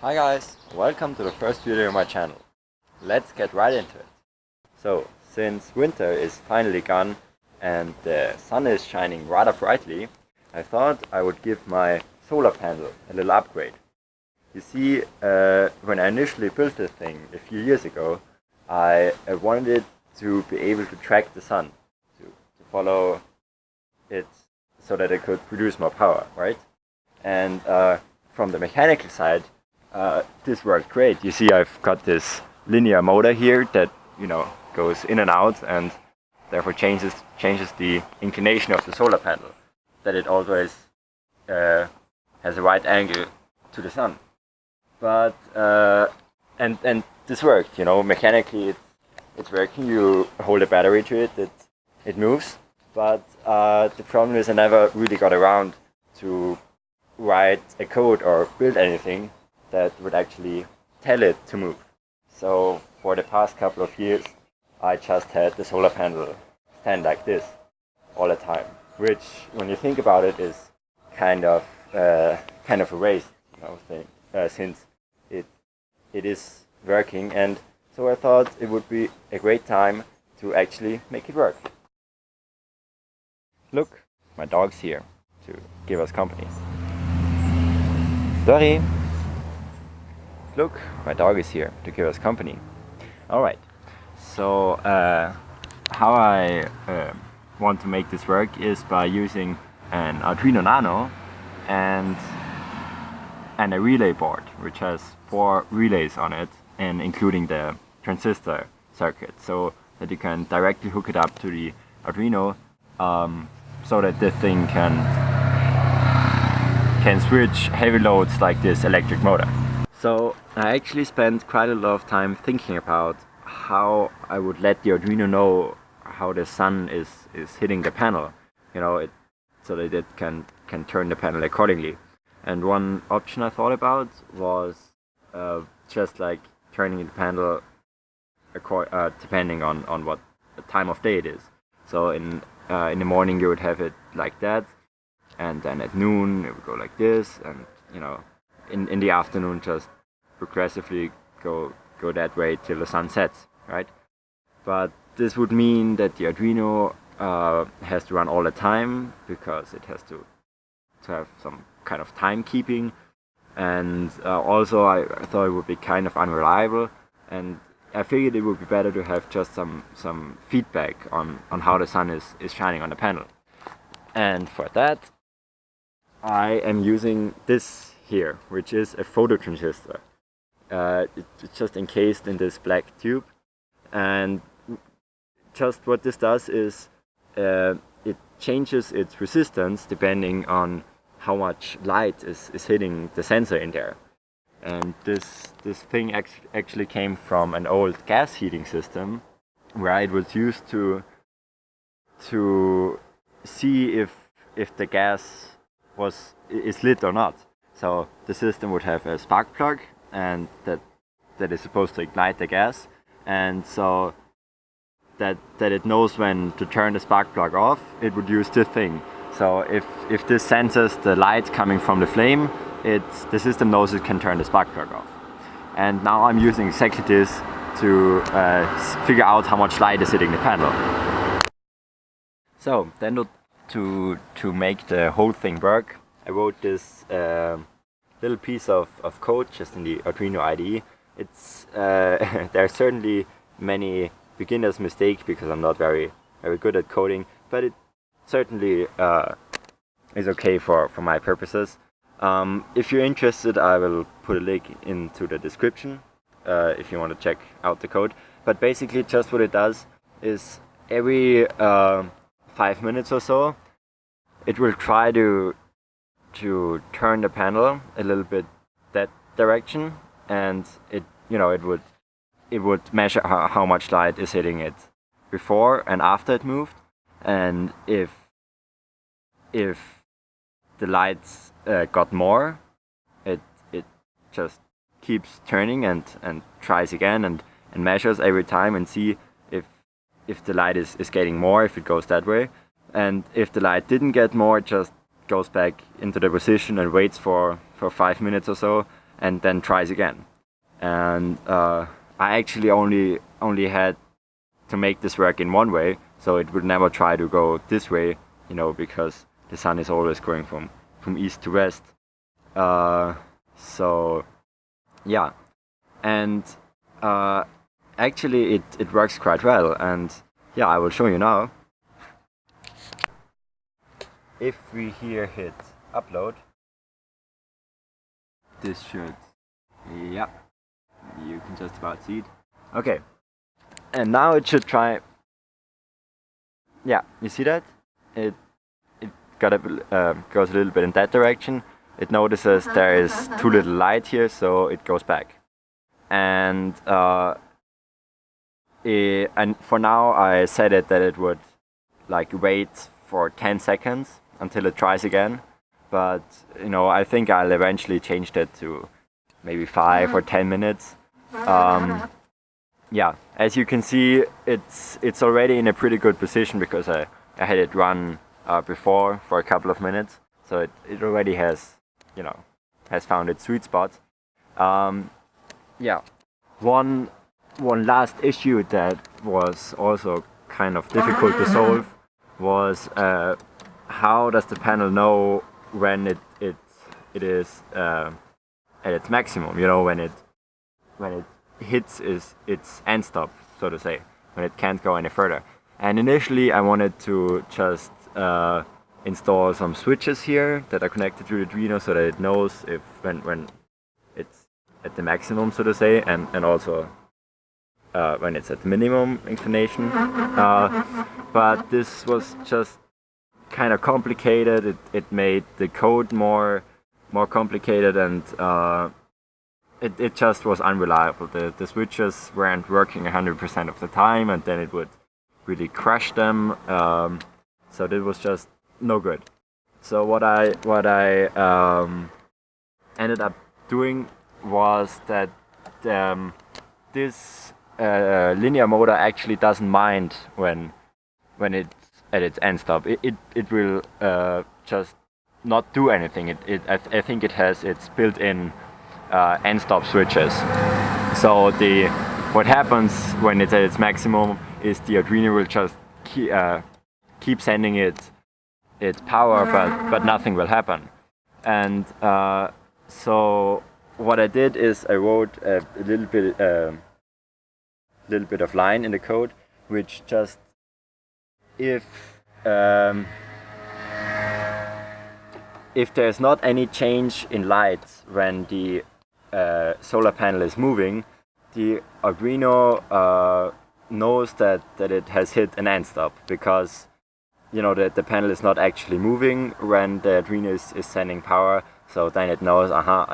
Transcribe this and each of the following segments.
Hi guys, welcome to the first video on my channel. Let's get right into it. So, since winter is finally gone and the sun is shining rather brightly, I thought I would give my solar panel a little upgrade. You see, when I initially built this thing a few years ago, I wanted it to be able to track the sun, to follow it so that it could produce more power, right? And from the mechanical side, this worked great. You see, I've got this linear motor here that goes in and out, and therefore changes the inclination of the solar panel, that it always has a right angle to the sun. But and this worked. Mechanically it's working. You hold a battery to it, it moves. But the problem is I never really got around to write a code or build anything that would actually tell it to move. So for the past couple of years, I just had the solar panel stand like this all the time, which, when you think about it, is kind of a waste, thing, since it is working. And so I thought it would be a great time to actually make it work. Look, my dog's here to give us company. Dory! Look, my dog is here to give us company. Alright, so how I want to make this work is by using an Arduino Nano and a relay board, which has 4 relays on it, and including the transistor circuit, so that you can directly hook it up to the Arduino, so that this thing can switch heavy loads like this electric motor. So I actually spent quite a lot of time thinking about how I would let the Arduino know how the sun is hitting the panel, so that it can turn the panel accordingly. And one option I thought about was just like turning the panel depending on what time of day it is. So in the morning you would have it like that, and then at noon it would go like this, and in the afternoon just progressively go that way till the sun sets, right? But this would mean that the Arduino has to run all the time, because it has to have some kind of timekeeping, and also I thought it would be kind of unreliable, and I figured it would be better to have just some feedback on how the sun is shining on the panel. And for that I am using this here, which is a phototransistor. It's just encased in this black tube, and just what this does is it changes its resistance depending on how much light is hitting the sensor in there. And this thing actually came from an old gas heating system, where it was used to see if the gas is lit or not. So the system would have a spark plug, and that is supposed to ignite the gas, and so that it knows when to turn the spark plug off, it would use this thing. So if this senses the light coming from the flame, the system knows it can turn the spark plug off. And now I'm using exactly this to figure out how much light is hitting the panel. So then to make the whole thing work, I wrote this little piece of code just in the Arduino IDE. It's there are certainly many beginner's mistakes, because I'm not very good at coding, but it certainly is okay for my purposes. If you're interested, I will put a link into the description if you want to check out the code. But basically just what it does is every 5 minutes or so it will try to turn the panel a little bit that direction, and it would measure how much light is hitting it before and after it moved, and if the lights got more, it just keeps turning and tries again and measures every time and see if the light is getting more, if it goes that way. And if the light didn't get more, it just goes back into the position and waits for 5 minutes or so, and then tries again. And I actually only had to make this work in one way, so it would never try to go this way, you know, because the sun is always going from east to west. So yeah, and actually it works quite well, and yeah, I will show you now. If we here hit upload, this should, yeah, you can just about see it. Okay, and now it should try. Yeah, you see that? It goes a little bit in that direction. It notices there is too little light here, so it goes back. And for now I set it that it would like wait for 10 seconds until it tries again. But you know, I think I'll eventually change that to maybe 5 or 10 minutes. Yeah, as you can see, it's already in a pretty good position because I had it run before for a couple of minutes, so it already has, you know, has found its sweet spot. Yeah, one last issue that was also kind of difficult to solve was how does the panel know when it is at its maximum, you know, when it hits its end stop, so to say, when it can't go any further. And initially I wanted to just install some switches here that are connected to the Arduino so that it knows if when it's at the maximum, so to say, and also when it's at the minimum inclination. But this was just kind of complicated. It made the code more complicated, and it just was unreliable. The switches weren't working 100% of the time, and then it would really crash them. So that was just no good. So what I ended up doing was that this linear motor actually doesn't mind when it's at its end stop. It will just not do anything. I think it has its built-in end stop switches. So what happens when it's at its maximum is the Arduino will just keep sending its power, but nothing will happen. And so what I did is I wrote a little bit of line in the code, which just if there's not any change in light when the solar panel is moving, the Arduino knows that it has hit an end stop, because you know the panel is not actually moving when the Arduino is sending power. So then it knows, aha,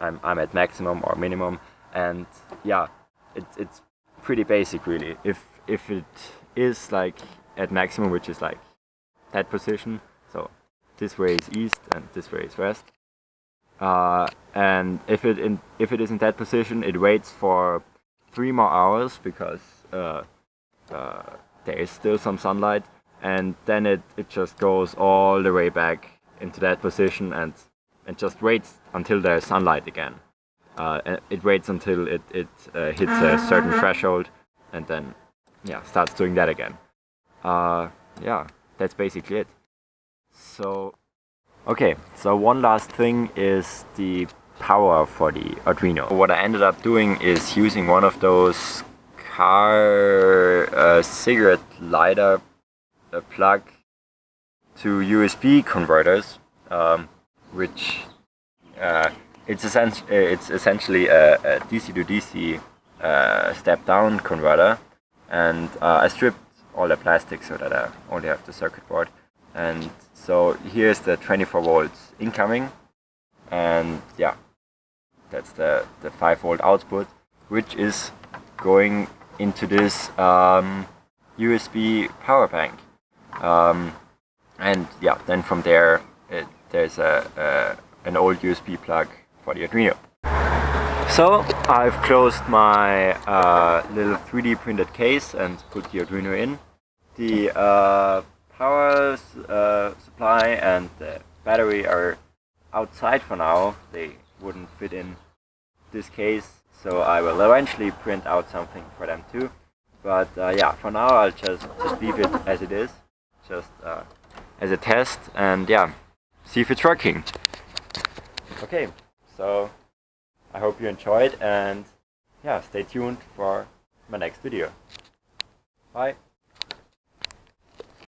I'm at maximum or minimum. And yeah, it's pretty basic really. If it is like at maximum, which is like that position, so this way is east and this way is west, and if it is in that position, it waits for 3 more hours because there is still some sunlight, and then it just goes all the way back into that position and just waits until there's sunlight again. It waits until it hits a certain threshold, and then yeah, starts doing that again. Yeah, that's basically it. So okay, so one last thing is the power for the Arduino. What I ended up doing is using one of those car cigarette lighter plug to USB converters, which it's essentially a DC to DC step down converter, and I stripped all the plastic so that I only have the circuit board. And so here's the 24 volts incoming, and yeah, that's the 5 volt output, which is going into this USB power bank. And yeah, then from there there's an old USB plug for the Arduino. So I've closed my little 3D printed case and put the Arduino in. The power supply and the battery are outside for now. They wouldn't fit in this case, so I will eventually print out something for them too. But yeah, for now I'll just leave it as it is, just as a test, and yeah, see if it's working. Okay, so I hope you enjoyed, and yeah, stay tuned for my next video. Bye!